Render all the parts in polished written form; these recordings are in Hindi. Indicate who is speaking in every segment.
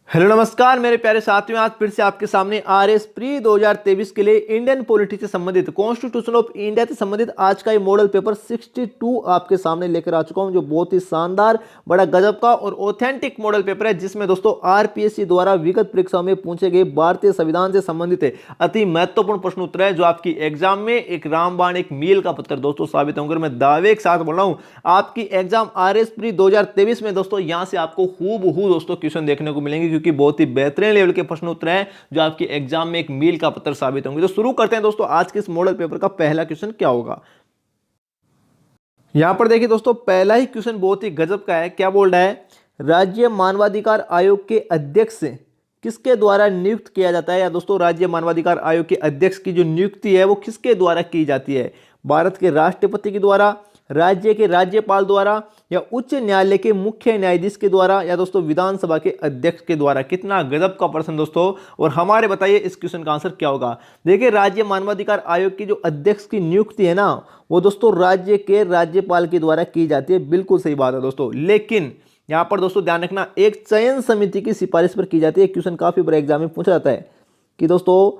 Speaker 1: हेलो नमस्कार मेरे प्यारे साथियों, आज फिर से आपके सामने आरएस प्री 2023 के लिए इंडियन पॉलिटी से संबंधित कॉन्स्टिट्यूशन ऑफ इंडिया से संबंधित आज का ये मॉडल पेपर 62 आपके सामने लेकर आ चुका हूं, जो बहुत ही शानदार, बड़ा गजब का और ऑथेंटिक मॉडल पेपर है, जिसमें दोस्तों आरपीएससी द्वारा विगत परीक्षाओं में पूछे गए भारतीय संविधान से संबंधित है अति महत्वपूर्ण प्रश्न उत्तर है, जो आपकी एग्जाम में एक रामबाण, एक मील का पत्थर दोस्तों साबित होंगे। मैं दावे के साथ बोल रहा हूं, आपकी एग्जाम आरएस प्री 2023 में दोस्तों यहां से आपको हूबहू दोस्तों क्वेश्चन देखने को मिलेंगे, क्योंकि बहुत ही बेहतरीन लेवल के प्रश्न उत्तर हैं जो आपके एग्जाम में एक मील का पत्थर साबित होंगे। तो शुरू करते हैं दोस्तों, आज के इस मॉडल पेपर का पहला क्वेश्चन क्या होगा। यहां पर देखिए दोस्तों, पहला ही क्वेश्चन बहुत ही गजब का है। क्या बोल रहा है, राज्य मानवाधिकार आयोग के अध्यक्ष किसके द्वारा नियुक्त किया जाता है। या दोस्तों, राज्य मानवाधिकार आयोग के अध्यक्ष की जो नियुक्ति है वो किसके द्वारा की जाती है। भारत के राष्ट्रपति के द्वारा, राज्य के राज्यपाल द्वारा, या उच्च न्यायालय के मुख्य न्यायाधीश के द्वारा, या दोस्तों विधानसभा के अध्यक्ष के द्वारा। कितना गजब का प्रश्न दोस्तों। और हमारे बताइए इस क्वेश्चन का आंसर क्या होगा। देखिए, राज्य मानवाधिकार आयोग की जो अध्यक्ष की नियुक्ति है ना, वो दोस्तों राज्य के राज्यपाल के द्वारा की जाती है। बिल्कुल सही बात है दोस्तों, लेकिन यहां पर दोस्तों ध्यान रखना, एक चयन समिति की सिफारिश पर की जाती है। क्वेश्चन काफी बड़े एग्जाम में पूछा जाता है कि दोस्तों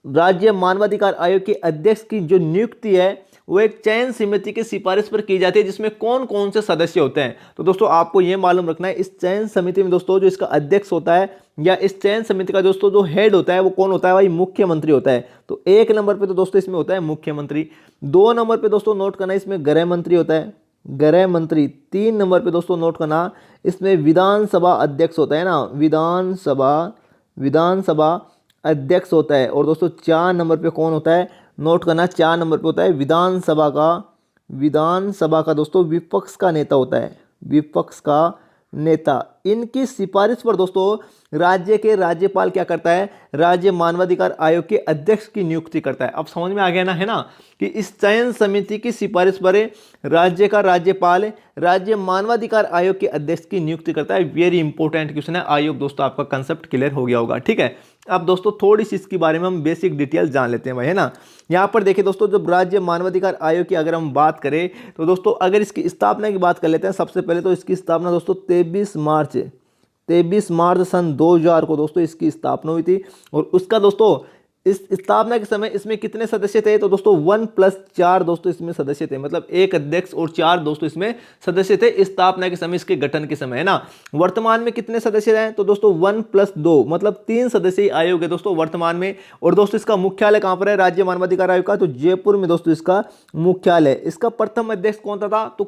Speaker 1: राज्य मानवाधिकार आयोग के अध्यक्ष की जो नियुक्ति है वो एक चयन समिति की सिफारिश पर की जाती है, जिसमें कौन कौन से सदस्य होते हैं। तो दोस्तों आपको यह मालूम रखना है, इस चयन समिति में दोस्तों जो इसका अध्यक्ष होता है या इस चयन समिति का दोस्तों जो हेड होता है वो कौन होता है भाई, मुख्यमंत्री होता है। तो एक नंबर पे तो दोस्तों इसमें होता है मुख्यमंत्री। दो नंबर पे दोस्तों नोट करना, इसमें गृह मंत्री होता है, गृह मंत्री। तीन नंबर पे दोस्तों नोट करना, इसमें विधानसभा अध्यक्ष होता है ना, विधानसभा अध्यक्ष होता है। और दोस्तों चार नंबर पे कौन होता है, नोट करना, चार नंबर पे होता है विधानसभा का दोस्तों विपक्ष का नेता होता है, विपक्ष का नेता। इनकी सिफारिश पर दोस्तों राज्य के राज्यपाल क्या करता है, राज्य मानवाधिकार आयोग के अध्यक्ष की नियुक्ति करता है। अब समझ में आ गया ना, है ना, कि इस चयन समिति की सिफारिश पर राज्य का राज्यपाल राज्य मानवाधिकार आयोग के अध्यक्ष की नियुक्ति करता है। वेरी इंपॉर्टेंट क्वेश्चन है। आयोग दोस्तों आपका कंसेप्ट क्लियर हो गया होगा, ठीक है। अब दोस्तों थोड़ी सी इसके बारे में हम बेसिक डिटेल जान लेते हैं भाई, है ना। यहाँ पर देखिए दोस्तों, जब राज्य मानवाधिकार आयोग की अगर हम बात करें तो दोस्तों अगर इसकी स्थापना की बात कर लेते हैं, सबसे पहले तो इसकी स्थापना दोस्तों 23 मार्च सन 2000 को दोस्तों इसकी स्थापना हुई थी। और उसका दोस्तों इस स्थापना के समय इसमें कितने सदस्य थे, तो दोस्तों 1+4 दोस्तों इसमें सदस्य थे, मतलब एक अध्यक्ष और 4 दोस्तों इसमें सदस्य थे स्थापना के समय, इसके गठन के समय, है ना। वर्तमान में कितने सदस्य हैं, तो दोस्तों 1+2 मतलब 3 सदस्यीय आयोग है दोस्तों वर्तमान में। और दोस्तों इसका मुख्यालय कहां पर है, राज्य मानवाधिकार आयोग का, तो जयपुर में दोस्तों इसका मुख्यालय। इसका प्रथम अध्यक्ष कौन था, तो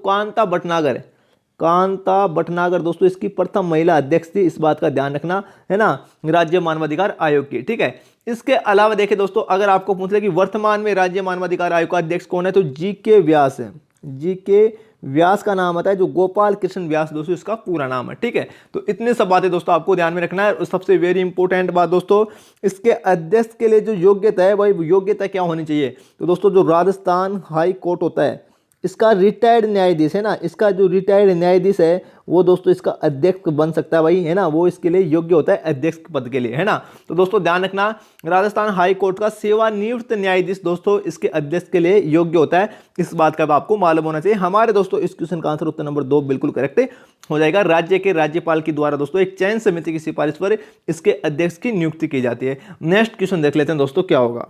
Speaker 1: कांता भटनागर दोस्तों इसकी प्रथम महिला अध्यक्ष थी। इस बात का ध्यान रखना, है ना, राज्य मानवाधिकार आयोग की, ठीक है। इसके अलावा देखिए दोस्तों, अगर आपको पूछ ले कि वर्तमान में राज्य मानवाधिकार आयोग का अध्यक्ष कौन है, तो जीके व्यास है। जीके व्यास का नाम आता है, जो गोपाल कृष्ण व्यास दोस्तों इसका पूरा नाम है, ठीक है। तो इतने सब बातें दोस्तों आपको ध्यान में रखना है। और सबसे वेरी इंपॉर्टेंट बात दोस्तों, इसके अध्यक्ष के लिए जो योग्यता है वही योग्यता क्या होनी चाहिए, तो दोस्तों जो राजस्थान हाई कोर्ट होता है इसका रिटायर्ड न्यायाधीश है ना, इसका जो रिटायर्ड न्यायाधीश है वो दोस्तों इसका अध्यक्ष बन सकता है भाई, है ना, वो इसके लिए योग्य होता है अध्यक्ष पद के लिए, है ना। तो दोस्तों ध्यान रखना, राजस्थान हाई कोर्ट का सेवानिवृत्त न्यायाधीश दोस्तों इसके अध्यक्ष के लिए योग्य होता है। इस बात का आपको मालूम होना चाहिए। हमारे दोस्तों इस क्वेश्चन का आंसर उत्तर नंबर 2 बिल्कुल करेक्ट हो जाएगा। राज्य के राज्यपाल के द्वारा दोस्तों एक चयन समिति की सिफारिश पर इसके अध्यक्ष की नियुक्ति की जाती है। नेक्स्ट क्वेश्चन देख लेते हैं दोस्तों क्या होगा।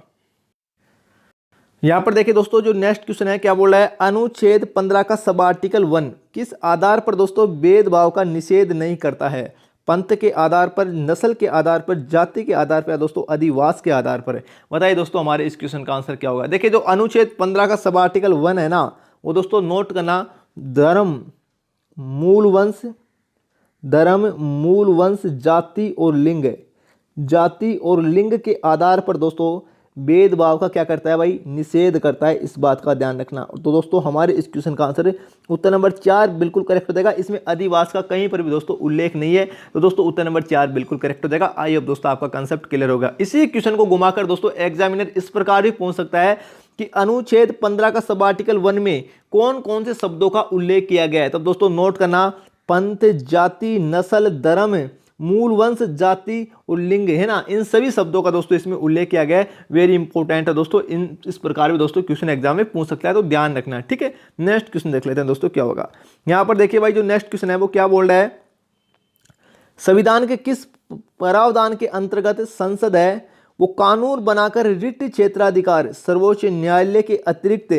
Speaker 1: यहां पर देखिए दोस्तों, जो नेक्स्ट क्वेश्चन है क्या बोल रहा है, अनुच्छेद 15 का सब आर्टिकल 1 किस आधार पर दोस्तों भेदभाव का निषेध नहीं करता है। पंथ के आधार पर, नस्ल के आधार पर, जाति के आधार पर, दोस्तों अधिवास के आधार पर है। बताइए दोस्तों हमारे इस क्वेश्चन का आंसर क्या होगा। देखिए जो अनुच्छेद 15 का सब आर्टिकल 1 है ना, वो दोस्तों नोट करना, धर्म, मूल वंश, जाति और लिंग के आधार पर दोस्तों भेदभाव का क्या करता है भाई, निषेध करता है। इस बात का ध्यान रखना। तो दोस्तों हमारे इस क्वेश्चन का आंसर उत्तर नंबर 4 बिल्कुल करेक्ट हो जाएगा। इसमें अधिवास का कहीं पर भी दोस्तों उल्लेख नहीं है, तो दोस्तों उत्तर नंबर 4 बिल्कुल करेक्ट हो जाएगा। आई होप दोस्तों आपका कंसेप्ट क्लियर होगा। इसी क्वेश्चन को घुमाकर दोस्तों एग्जामिनर इस प्रकार भी पूछ सकता है कि अनुच्छेद 15 का सब आर्टिकल 1 में कौन कौन से शब्दों का उल्लेख किया गया है। तब दोस्तों नोट करना, पंथ, जाति, नस्ल, धर्म, मूल वंश, जाति और लिंग, है ना, इन सभी शब्दों का दोस्तों इसमें उल्लेख किया गया है। वेरी इंपॉर्टेंट है दोस्तों, इस प्रकार भी दोस्तों क्वेश्चन एग्जाम में पूछ सकता है, तो ध्यान रखना है, ठीक है। नेक्स्ट क्वेश्चन देख लेते हैं दोस्तों क्या होगा। यहां पर देखिए भाई, जो नेक्स्ट क्वेश्चन है वो क्या बोल रहा है, संविधान के किस प्रावधान के अंतर्गत संसद है वो कानून बनाकर रिट क्षेत्राधिकार सर्वोच्च न्यायालय के अतिरिक्त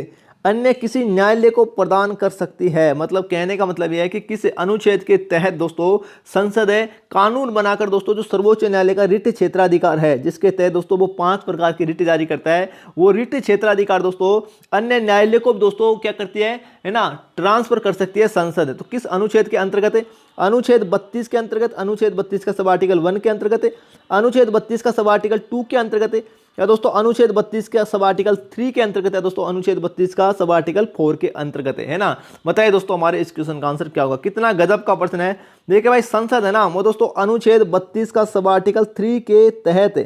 Speaker 1: अन्य किसी न्यायालय को प्रदान कर सकती है। मतलब कहने का मतलब यह है कि किस अनुच्छेद के तहत दोस्तों संसद है कानून बनाकर दोस्तों जो सर्वोच्च न्यायालय का रिट क्षेत्राधिकार है, जिसके तहत दोस्तों वो 5 प्रकार की रिट जारी करता है, वो रिट क्षेत्राधिकार दोस्तों अन्य न्यायालय को दोस्तों क्या करती है ना, ट्रांसफर कर सकती है संसद। तो किस अनुच्छेद के अंतर्गत है? अनुच्छेद 32 के अंतर्गत, अनुच्छेद 32 का सब आर्टिकल 1 के अंतर्गत है, अनुच्छेद 32 का सब आर्टिकल 2 के अंतर्गत है, या दोस्तों अनुच्छेद 32 का सब आर्टिकल 3 के अंतर्गत है, दोस्तों अनुच्छेद 32 का सब आर्टिकल 4 के अंतर्गत है ना। बताइए दोस्तों हमारे इस क्वेश्चन का आंसर क्या होगा। कितना गजब का प्रश्न है। देखिए भाई संसद है ना वो दोस्तों अनुच्छेद 32 का सब आर्टिकल 3 के तहत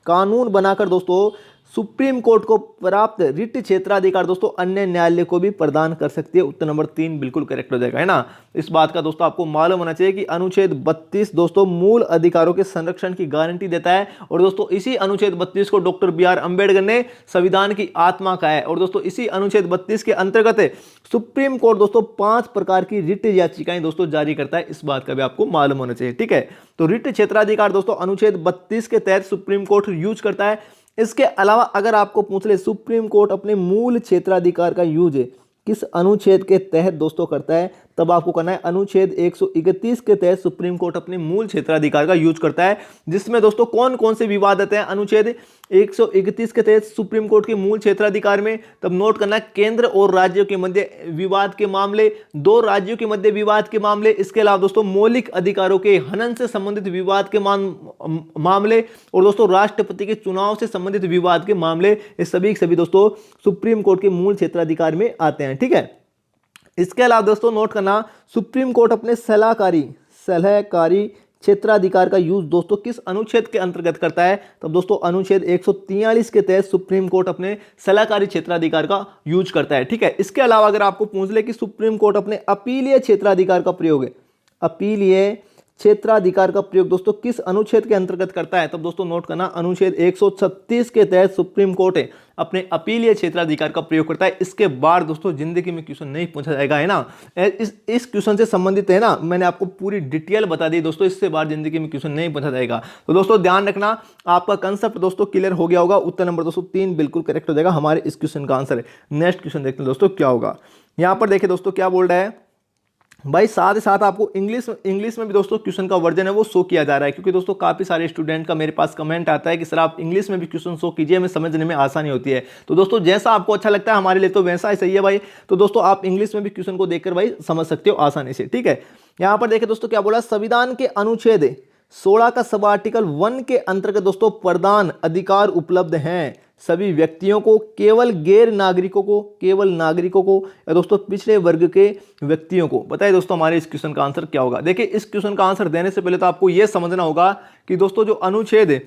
Speaker 1: कानून बनाकर दोस्तों सुप्रीम कोर्ट को प्राप्त रिट क्षेत्राधिकार दोस्तों अन्य न्यायालय को भी प्रदान कर सकती है। उत्तर नंबर 3 बिल्कुल करेक्ट हो जाएगा, है ना। इस बात का दोस्तों आपको मालूम होना चाहिए कि अनुच्छेद 32 दोस्तों मूल अधिकारों के संरक्षण की गारंटी देता है, और दोस्तों इसी अनुच्छेद 32 को डॉक्टर बी.आर. अम्बेडकर ने संविधान की आत्मा कहा है। और दोस्तों इसी अनुच्छेद 32 के अंतर्गत सुप्रीम कोर्ट दोस्तों 5 प्रकार की रिट याचिकाएं दोस्तों जारी करता है। इस बात का भी आपको मालूम होना चाहिए, ठीक है। तो रिट क्षेत्राधिकार दोस्तों अनुच्छेद 32 के तहत सुप्रीम कोर्ट यूज करता है। इसके अलावा अगर आपको पूछ ले सुप्रीम कोर्ट अपने मूल क्षेत्राधिकार का यूज किस अनुच्छेद के तहत दोस्तों करता है, तब आपको करना है अनुच्छेद 131 के तहत सुप्रीम कोर्ट अपने मूल क्षेत्राधिकार का यूज करता है। जिसमें दोस्तों कौन कौन से विवाद आते हैं अनुच्छेद 131 के तहत सुप्रीम कोर्ट के मूल क्षेत्राधिकार में, तब नोट करना है केंद्र और राज्यों के मध्य विवाद के मामले, 2 राज्यों के मध्य विवाद के मामले, इसके अलावा दोस्तों मौलिक अधिकारों के हनन से संबंधित विवाद के मामले, और दोस्तों राष्ट्रपति के चुनाव से संबंधित विवाद के मामले, ये सभी दोस्तों सुप्रीम कोर्ट के मूल क्षेत्राधिकार में आते हैं, ठीक है। इसके अलावा दोस्तों नोट करना सुप्रीम कोर्ट अपने सलाहकारी क्षेत्राधिकार का यूज दोस्तों किस अनुच्छेद के अंतर्गत करता है, तब दोस्तों अनुच्छेद 143 के तहत सुप्रीम कोर्ट अपने सलाहकारी क्षेत्राधिकार का यूज करता है, ठीक है। इसके अलावा अगर आपको पूछ ले कि सुप्रीम कोर्ट अपने अपीलीय क्षेत्राधिकार का प्रयोग अपीलीय क्षेत्राधिकार का प्रयोग दोस्तों किस अनुच्छेद के अंतर्गत करता है, तब दोस्तों नोट करना अनुच्छेद 136 के तहत सुप्रीम कोर्ट अपने अपीलीय क्षेत्राधिकार का प्रयोग करता है। इसके बाद दोस्तों जिंदगी में क्वेश्चन नहीं पूछा जाएगा, है ना। इस क्वेश्चन से संबंधित है ना, मैंने आपको पूरी डिटेल बता दी दोस्तों, इससे बाद जिंदगी में क्वेश्चन नहीं पूछा जाएगा। तो दोस्तों ध्यान रखना, आपका कंसेप्ट दोस्तों क्लियर हो गया होगा। उत्तर नंबर दोस्तों 3 बिल्कुल करेक्ट हो जाएगा हमारे इस क्वेश्चन का आंसर है। नेक्स्ट क्वेश्चन देखते हैं दोस्तों क्या होगा। यहाँ पर देखिए दोस्तों क्या बोल रहा है भाई, साथ ही साथ आपको इंग्लिश में भी दोस्तों क्वेश्चन का वर्जन है वो शो किया जा रहा है, क्योंकि दोस्तों काफ़ी सारे स्टूडेंट का मेरे पास कमेंट आता है कि सर आप इंग्लिश में भी क्वेश्चन शो कीजिए, हमें समझने में आसानी होती है। तो दोस्तों जैसा आपको अच्छा लगता है हमारे लिए तो वैसा ही सही है भाई। तो दोस्तों आप इंग्लिश में भी क्वेश्चन को देखकर भाई समझ सकते हो आसानी से, ठीक है। यहाँ पर देखिए दोस्तों क्या बोला, संविधान के अनुच्छेद 16 का सब आर्टिकल 1 के अंतर्गत दोस्तों प्रदान अधिकार उपलब्ध हैं सभी व्यक्तियों को, केवल गैर नागरिकों को, केवल नागरिकों को, या दोस्तों पिछड़े वर्ग के व्यक्तियों को। बताइए दोस्तों हमारे इस क्वेश्चन का आंसर क्या होगा। देखिए इस क्वेश्चन का आंसर देने से पहले तो आपको यह समझना होगा कि दोस्तों जो अनुच्छेद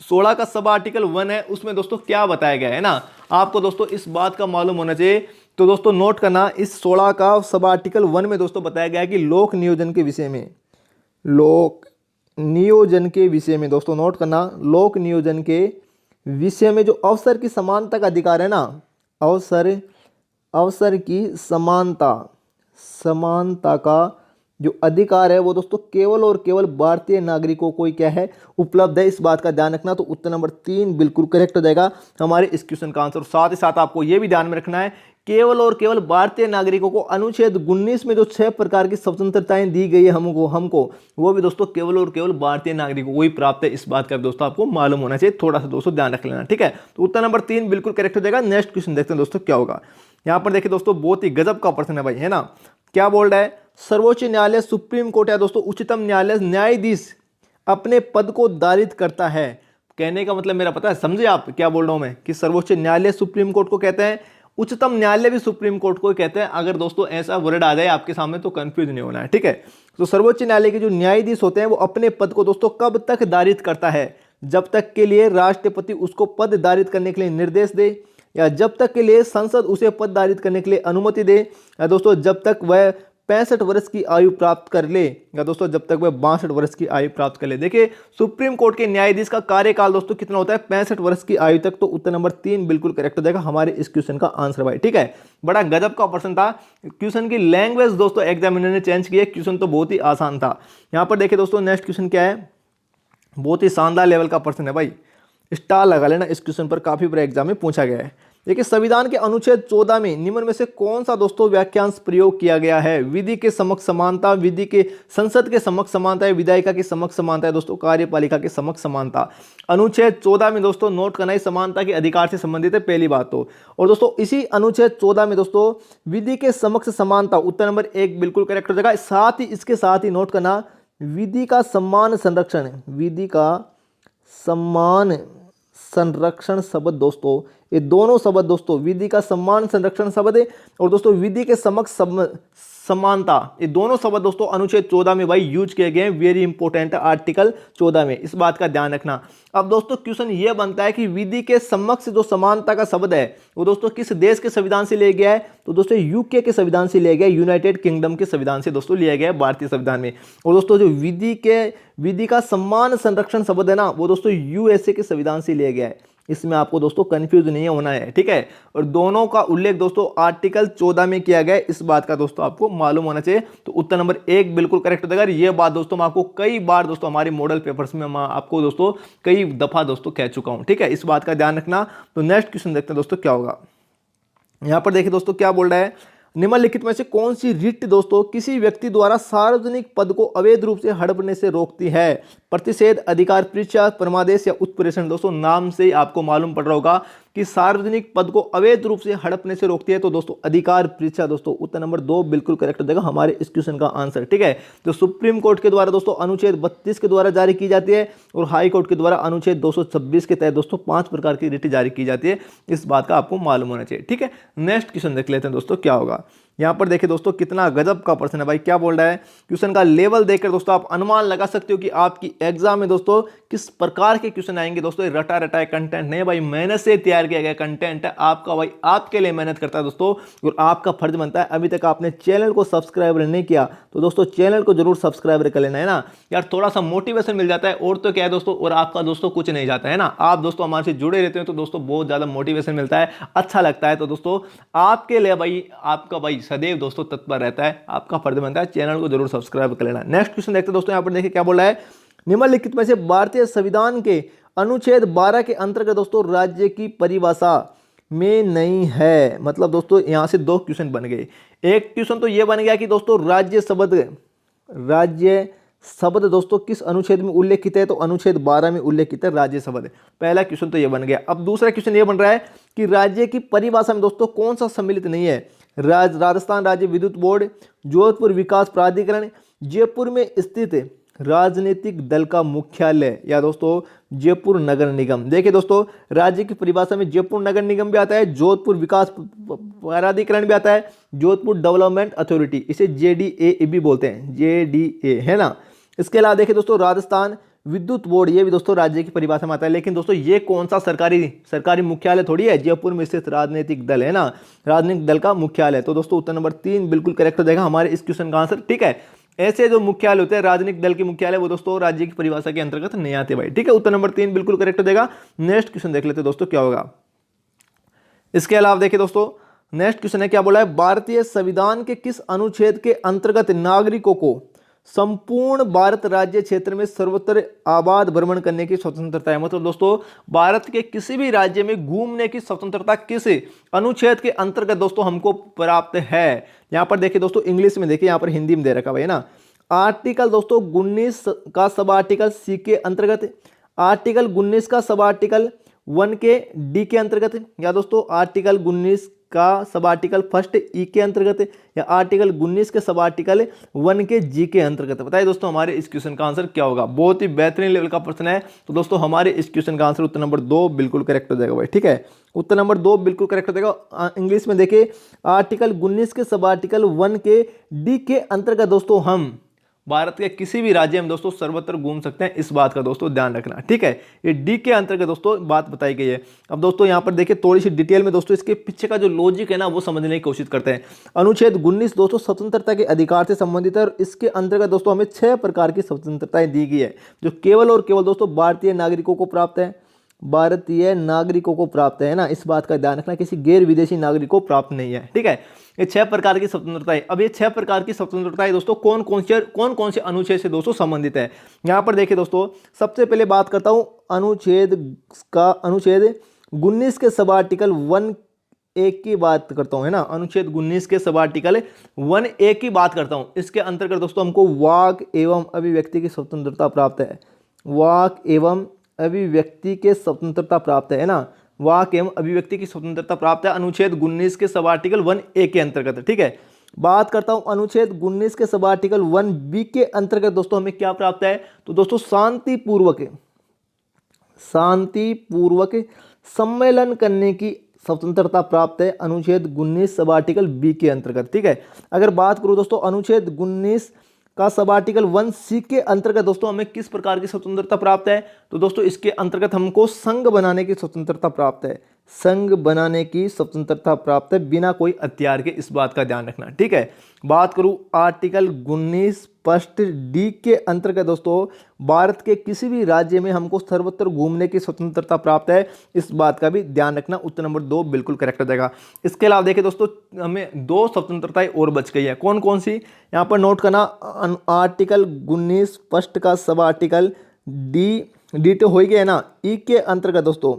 Speaker 1: 16 का सब आर्टिकल 1 है उसमें दोस्तों क्या बताया गया है ना, आपको दोस्तों इस बात का मालूम होना चाहिए। तो दोस्तों नोट करना, इस 16 का सब आर्टिकल 1 में दोस्तों बताया गया है कि लोक नियोजन के विषय में, लोक नियोजन के विषय में दोस्तों नोट करना, लोक नियोजन के विषय में जो अवसर की समानता का अधिकार है ना, अवसर की समानता का जो अधिकार है वो दोस्तों केवल और केवल भारतीय नागरिकों को ही क्या है उपलब्ध है। इस बात का ध्यान रखना। तो उत्तर नंबर 3 बिल्कुल करेक्ट हो जाएगा हमारे इस क्वेश्चन का आंसर। साथ ही साथ आपको यह भी ध्यान में रखना है, केवल और केवल भारतीय नागरिकों को अनुच्छेद 19 में जो 6 प्रकार की स्वतंत्रताएं दी गई है हमको वो भी दोस्तों केवल और केवल भारतीय नागरिकों को ही प्राप्त है। इस बात का दोस्तों आपको मालूम होना चाहिए, थोड़ा सा दोस्तों ध्यान रख लेना, ठीक है। तो उत्तर नंबर 3 बिल्कुल करेक्ट हो जाएगा। नेक्स्ट क्वेश्चन देखते हैं दोस्तों क्या होगा। यहाँ पर देखिए दोस्तों बहुत ही गजब का प्रश्न है भाई, है ना। क्या बोल रहा है, सर्वोच्च न्यायालय सुप्रीम कोर्ट या दोस्तों उच्चतम न्यायालय न्यायाधीश अपने पद को धारित करता है। कहने का मतलब मेरा पता है, समझे आप क्या बोल रहा हूं मैं, कि सर्वोच्च न्यायालय सुप्रीम कोर्ट को कहते हैं, उच्चतम न्यायालय भी सुप्रीम कोर्ट को कहते हैं। अगर दोस्तों ऐसा वर्ड आ जाए आपके सामने तो कंफ्यूज नहीं होना है, ठीक है। तो सर्वोच्च न्यायालय के जो न्यायाधीश होते हैं वो अपने पद को दोस्तों कब तक धारित करता है, जब तक के लिए राष्ट्रपति उसको पद धारित करने के लिए निर्देश दे, या जब तक के लिए संसद उसे पद धारित करने के लिए अनुमति दे, या दोस्तों जब तक वह 65 वर्ष की आयु प्राप्त कर ले, या दोस्तों जब तक वह 62 वर्ष की आयु प्राप्त कर ले। देखिए सुप्रीम कोर्ट के न्यायाधीश का कार्यकाल दोस्तों कितना होता है, 65 वर्ष की आयु तक। तो उत्तर नंबर 3 बिल्कुल करेक्ट हो जाएगा हमारे इस क्वेश्चन का आंसर भाई। ठीक है, बड़ा गजब का प्रश्न था। क्वेश्चन की लैंग्वेज दोस्तों एग्जामिनर ने चेंज की है, क्वेश्चन तो बहुत ही आसान था। यहां पर देखिए दोस्तों नेक्स्ट क्वेश्चन क्या है, बहुत ही शानदार लेवल का प्रश्न है भाई, स्टार लगा लेना, इस क्वेश्चन पर काफी बड़े एग्जाम में पूछा गया है। देखिए संविधान के अनुच्छेद 14 में निम्न में से कौन सा दोस्तों वाक्यांश प्रयोग किया गया है। विधि के समक्ष समानता, विधि के संसद के समक्ष समानता है, विधायिका के समक्ष समानता है दोस्तों, कार्यपालिका के समक्ष समानता। अनुच्छेद 14 में दोस्तों नोट करना ही समानता के अधिकार से संबंधित है पहली बात तो। और दोस्तों इसी अनुच्छेद 14 में दोस्तों विधि के समक्ष समानता, उत्तर नंबर 1 बिल्कुल करेक्ट हो जाएगा। साथ ही इसके साथ ही नोट करना विधि का सम्मान संरक्षण, विधि का सम्मान संरक्षण शब्द दोस्तों, ये दोनों शब्द दोस्तों, विधि का सम्मान संरक्षण शब्द है और दोस्तों विधि के समक्ष समानता, ये दोनों शब्द दोस्तों अनुच्छेद 14 में भाई यूज किए गए हैं। वेरी इंपॉर्टेंट है आर्टिकल 14 में, इस बात का ध्यान रखना। अब दोस्तों क्वेश्चन ये बनता है कि विधि के समक्ष जो समानता का शब्द है वो दोस्तों किस देश के संविधान से लिया गया है, तो दोस्तों यूके के संविधान से लिया गया, यूनाइटेड किंगडम के संविधान से दोस्तों लिया गया है भारतीय संविधान में। और दोस्तों जो विधि का सम्मान संरक्षण शब्द है ना वो दोस्तों यूएसए के संविधान से लिया गया है। इसमें आपको दोस्तों कंफ्यूज नहीं होना है, ठीक है। और दोनों का उल्लेख दोस्तों आर्टिकल 14 में किया गया है, इस बात का दोस्तों आपको मालूम होना चाहिए। तो उत्तर नंबर 1 बिल्कुल करेक्ट हो जाएगा। ये बात दोस्तों मैं आपको कई बार दोस्तों हमारे मॉडल पेपर्स में मैं आपको दोस्तों कई दफा दोस्तों कह चुका हूं, ठीक है, इस बात का ध्यान रखना। तो नेक्स्ट क्वेश्चन देखते हैं दोस्तों क्या होगा। यहां पर देखिए दोस्तों क्या बोल रहा है, निम्नलिखित में से कौन सी रिट दोस्तों किसी व्यक्ति द्वारा सार्वजनिक पद को अवैध रूप से हड़पने से रोकती है। प्रतिषेध, अधिकार परीक्षा, परमादेश या उत्प्रेषण। दोस्तों नाम से ही आपको मालूम पड़ रहा होगा कि सार्वजनिक पद को अवैध रूप से हड़पने से रोकती है। तो दोस्तों अधिकार परीक्षा दोस्तों उत्तर नंबर 2 बिल्कुल करेक्ट हो जाएगा हमारे इस क्वेश्चन का आंसर, ठीक है। तो सुप्रीम कोर्ट के द्वारा दोस्तों अनुच्छेद 32 के द्वारा जारी की जाती है और हाई कोर्ट के द्वारा अनुच्छेद 226 के तहत दोस्तों 5 प्रकार की रिट जारी की जाती है, इस बात का आपको मालूम होना चाहिए, ठीक है। नेक्स्ट क्वेश्चन देख लेते हैं दोस्तों क्या होगा। यहां पर देखिए दोस्तों कितना गजब का प्रश्न है भाई, क्या बोल रहा है। क्वेश्चन का लेवल देखकर दोस्तों आप अनुमान लगा सकते हो कि आपकी एग्जाम में दोस्तों किस प्रकार के क्वेश्चन आएंगे। दोस्तों ये रटा रटाए कंटेंट नहीं है भाई, मेहनत से तैयार किया गया कंटेंट है। आपका भाई आपके लिए मेहनत करता है दोस्तों और आपका फर्ज बनता है। अभी तक आपने चैनल को सब्सक्राइब नहीं किया तो दोस्तों चैनल को जरूर सब्सक्राइब कर लेना है ना यार, थोड़ा सा मोटिवेशन मिल जाता है और तो क्या है दोस्तों, और आपका दोस्तों कुछ नहीं जाता है ना। आप दोस्तों हमारे से जुड़े रहते हैं तो दोस्तों बहुत ज्यादा मोटिवेशन मिलता है, अच्छा लगता है। तो दोस्तों आपके लिए भाई आपका भाई सदैव दोस्तों तत्पर रहता है, आपका फर्ज बनता है चैनल को जरूर सब्सक्राइब कर लेना। नेक्स्ट क्वेश्चन देखते हैं दोस्तों, यहां पर देखिए क्या बोल रहा है। निम्नलिखित में से भारतीय संविधान के अनुच्छेद 12 के अंतर्गत दोस्तों राज्य की परिभाषा में नहीं है। मतलब दोस्तों यहां से 2 क्वेश्चन बन गए। एक क्वेश्चन तो यह बन गया कि दोस्तों राज्य शब्द दोस्तों किस अनुच्छेद में उल्लेखित है, तो अनुच्छेद 12 में उल्लेखित है राज्य शब्द। पहला क्वेश्चन तो यह बन गया। अब दूसरा क्वेश्चन यह बन रहा है कि राज्य की परिभाषा में दोस्तों कौन सा सम्मिलित नहीं है। राजस्थान राज्य विद्युत बोर्ड, जोधपुर विकास प्राधिकरण, जयपुर में स्थित राजनीतिक दल का मुख्यालय, या दोस्तों जयपुर नगर निगम। देखिए दोस्तों राज्य की परिभाषा में जयपुर नगर निगम भी आता है, जोधपुर विकास प्राधिकरण भी आता है, जोधपुर डेवलपमेंट अथॉरिटी, इसे JDA भी बोलते हैं, JDA है ना। इसके अलावा देखिए दोस्तों राजस्थान विद्युत बोर्ड, ये भी दोस्तों राज्य की परिभाषा में आता है। लेकिन दोस्तों ये कौन सा सरकारी मुख्यालय थोड़ी है, जयपुर में स्थित राजनीतिक दल है ना, राजनीतिक दल का मुख्यालय। तो दोस्तों उत्तर नंबर 3 बिल्कुल करेक्ट हो जाएगा हमारे इस क्वेश्चन का आंसर, ठीक है। ऐसे जो मुख्यालय होते हैं राजनीतिक दल के मुख्यालय वो दोस्तों राज्य की परिभाषा के अंतर्गत नहीं आते भाई, ठीक है। उत्तर नंबर 3 बिल्कुल करेक्ट हो जाएगा। नेक्स्ट क्वेश्चन देख लेते हैं दोस्तों क्या होगा। इसके अलावा देखिए दोस्तों नेक्स्ट क्वेश्चन है क्या बोला है, भारतीय संविधान के किस अनुच्छेद के अंतर्गत नागरिकों को संपूर्ण भारत राज्य क्षेत्र में सर्वत्र आबाद भ्रमण करने की स्वतंत्रता है। मतलब दोस्तों भारत के किसी भी राज्य में घूमने की स्वतंत्रता किस अनुच्छेद के अंतर्गत दोस्तों हमको प्राप्त है। यहां पर देखिए दोस्तों इंग्लिश में देखिए, यहां पर हिंदी में दे रखा भाई ना। आर्टिकल दोस्तों 19 का सब आर्टिकल सी के अंतर्गत, आर्टिकल 19 का सब आर्टिकल 1 के डी के अंतर्गत, या दोस्तों आर्टिकल 19 का सब आर्टिकल 1 ई के अंतर्गत, या आर्टिकल 19 के सब आर्टिकल 1 के जी के अंतर्गत। बताइए दोस्तों हमारे इस क्वेश्चन का आंसर क्या होगा। बहुत ही बेहतरीन लेवल का प्रश्न है। तो दोस्तों हमारे इस क्वेश्चन का आंसर उत्तर नंबर 2 बिल्कुल करेक्ट हो जाएगा भाई, ठीक है। उत्तर नंबर 2 बिल्कुल करेक्ट हो जाएगा। इंग्लिश में देखिए आर्टिकल 19 के सब आर्टिकल 1 के डी के अंतर्गत दोस्तों हम भारत के किसी भी राज्य में दोस्तों सर्वत्र घूम सकते हैं, इस बात का दोस्तों ध्यान रखना। ठीक है, ये डी के अंतर्गत दोस्तों बात बताई गई है। अब दोस्तों यहाँ पर देखिए थोड़ी सी डिटेल में दोस्तों इसके पीछे का जो लॉजिक है ना वो समझने की कोशिश करते हैं। अनुच्छेद 19 दोस्तों स्वतंत्रता के अधिकार से संबंधित है और इसके अंतर्गत दोस्तों हमें 6 प्रकार की स्वतंत्रताएं दी गई है जो केवल और केवल दोस्तों भारतीय नागरिकों को प्राप्त है, भारतीय नागरिकों को प्राप्त है ना, इस बात का ध्यान रखना, किसी गैर विदेशी नागरिक को प्राप्त नहीं है। ठीक है, ये 6 प्रकार की स्वतंत्रताएं। अब ये 6 प्रकार की स्वतंत्रताएं दोस्तों कौन कौन से अनुच्छेद से दोस्तों संबंधित है, यहाँ पर देखिए दोस्तों। सबसे पहले बात करता हूं अनुच्छेद 19 के सब आर्टिकल 1A की बात करता हूं, है ना। अनुच्छेद 19 के सब आर्टिकल 1A की बात करता हूं। इसके अंतर्गत दोस्तों हमको वाक एवं अभिव्यक्ति की स्वतंत्रता प्राप्त है, वाक एवं अभिव्यक्ति के स्वतंत्रता प्राप्त है ना, वाक एवं अभिव्यक्ति की स्वतंत्रता प्राप्त है अनुच्छेद 19 के सब आर्टिकल 1A के अंतर्गत। ठीक है, बात करता हूं अनुच्छेद 19 के सब आर्टिकल 1B के अंतर्गत दोस्तों हमें क्या प्राप्त है, तो दोस्तों शांतिपूर्वक सम्मेलन करने की स्वतंत्रता प्राप्त है अनुच्छेद 19 सब आर्टिकल बी के अंतर्गत। ठीक है, अगर बात करूं दोस्तों अनुच्छेद 19 का सब आर्टिकल 1C के अंतर्गत दोस्तों हमें किस प्रकार की स्वतंत्रता प्राप्त है, तो दोस्तों इसके अंतर्गत हमको संघ बनाने की स्वतंत्रता प्राप्त है, संघ बनाने की स्वतंत्रता प्राप्त है बिना कोई हथियार के, इस बात का ध्यान रखना। ठीक है, बात करूं आर्टिकल 19 फर्स्ट डी के अंतर्गत दोस्तों भारत के किसी भी राज्य में हमको सर्वत्र घूमने की स्वतंत्रता प्राप्त है, इस बात का भी ध्यान रखना। उत्तर नंबर 2 बिल्कुल करेक्ट हो जाएगा। इसके अलावा देखिए दोस्तों हमें 2 स्वतंत्रताएं और बच गई है, कौन कौन सी, यहाँ पर नोट करना। आर्टिकल 19 फर्स्ट का सब आर्टिकल डी तो हो ही गया ना, ई के अंतर्गत दोस्तों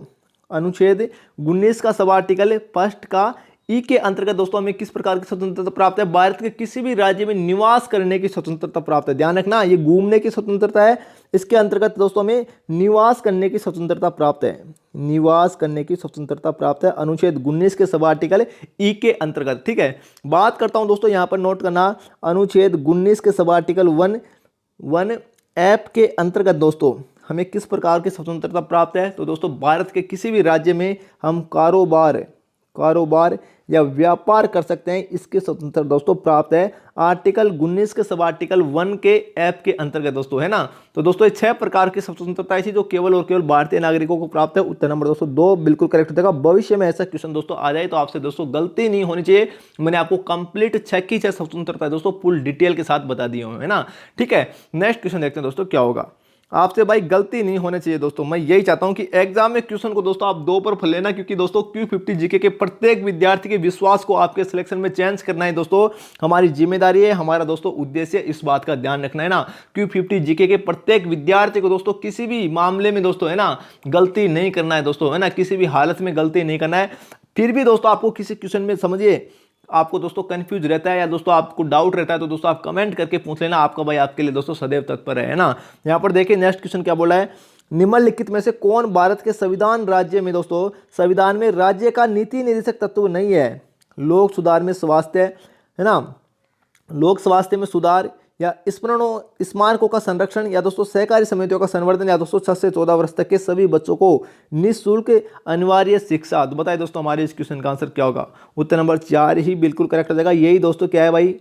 Speaker 1: अनुच्छेद 19 का सब आर्टिकल फर्स्ट का ई के अंतर्गत दोस्तों हमें किस प्रकार की स्वतंत्रता प्राप्त है, भारत के किसी भी राज्य में निवास करने की स्वतंत्रता प्राप्त है। ध्यान रखना, ये घूमने की स्वतंत्रता है, इसके अंतर्गत दोस्तों हमें निवास करने की स्वतंत्रता प्राप्त है, निवास करने की स्वतंत्रता प्राप्त है अनुच्छेद 19 के सब आर्टिकल ई के अंतर्गत। ठीक है, बात करता हूं दोस्तों यहाँ पर नोट करना अनुच्छेद 19 के सब आर्टिकल 1 ऐप के अंतर्गत दोस्तों हमें किस प्रकार की स्वतंत्रता प्राप्त है, तो दोस्तों भारत के किसी भी राज्य में हम कारोबार या व्यापार कर सकते हैं, इसके स्वतंत्रता दोस्तों प्राप्त है आर्टिकल 19 के सब आर्टिकल 1 के ऐप के अंतर्गत दोस्तों, है ना। तो दोस्तों ये 6 प्रकार की स्वतंत्रताएं थी जो केवल और केवल भारतीय नागरिकों को प्राप्त है। उत्तर नंबर दोस्तों 2 बिल्कुल करेक्ट हो जाएगा। भविष्य में ऐसा क्वेश्चन दोस्तों आ जाए तो आपसे दोस्तों गलती नहीं होनी चाहिए, मैंने आपको कंप्लीट 6 की 6 स्वतंत्रता दोस्तों फुल डिटेल के साथ बता दी है ना। ठीक है, नेक्स्ट क्वेश्चन देखते हैं दोस्तों क्या होगा। आपसे भाई गलती नहीं होनी चाहिए दोस्तों, मैं यही चाहता हूं कि एग्जाम में क्वेश्चन को दोस्तों आप 2 पर फल लेना, क्योंकि दोस्तों Q50 जीके के प्रत्येक विद्यार्थी के विश्वास को आपके सिलेक्शन में चेंज करना है दोस्तों, हमारी जिम्मेदारी है, हमारा दोस्तों उद्देश्य, इस बात का ध्यान रखना है ना। Q50 जीके के प्रत्येक विद्यार्थी को दोस्तों किसी भी मामले में दोस्तों है ना गलती नहीं करना है दोस्तों, है ना, किसी भी हालत में गलती नहीं करना है। फिर भी दोस्तों आपको किसी क्वेश्चन में समझिए आपको दोस्तों कंफ्यूज रहता है या दोस्तों आपको डाउट रहता है तो दोस्तों आप कमेंट करके पूछ लेना, आपका भाई आपके लिए दोस्तों सदैव तत्पर है ना। यहाँ पर देखिए नेक्स्ट क्वेश्चन क्या बोला है, निम्नलिखित में से कौन भारत के संविधान राज्य में दोस्तों संविधान में राज्य का नीति निर्देशक तत्व नहीं है, लोक सुधार में स्वास्थ्य है ना, लोक स्वास्थ्य में सुधार या स्मारकों का संरक्षण या दोस्तों सहकारी समितियों का संवर्धन या दोस्तों 6 से 14 वर्ष तक के सभी बच्चों को निःशुल्क अनिवार्य शिक्षा। तो बताइए दोस्तों हमारे इस क्वेश्चन का आंसर क्या होगा। उत्तर नंबर 4 ही बिल्कुल करेक्ट हो जाएगा। यही दोस्तों क्या है भाई,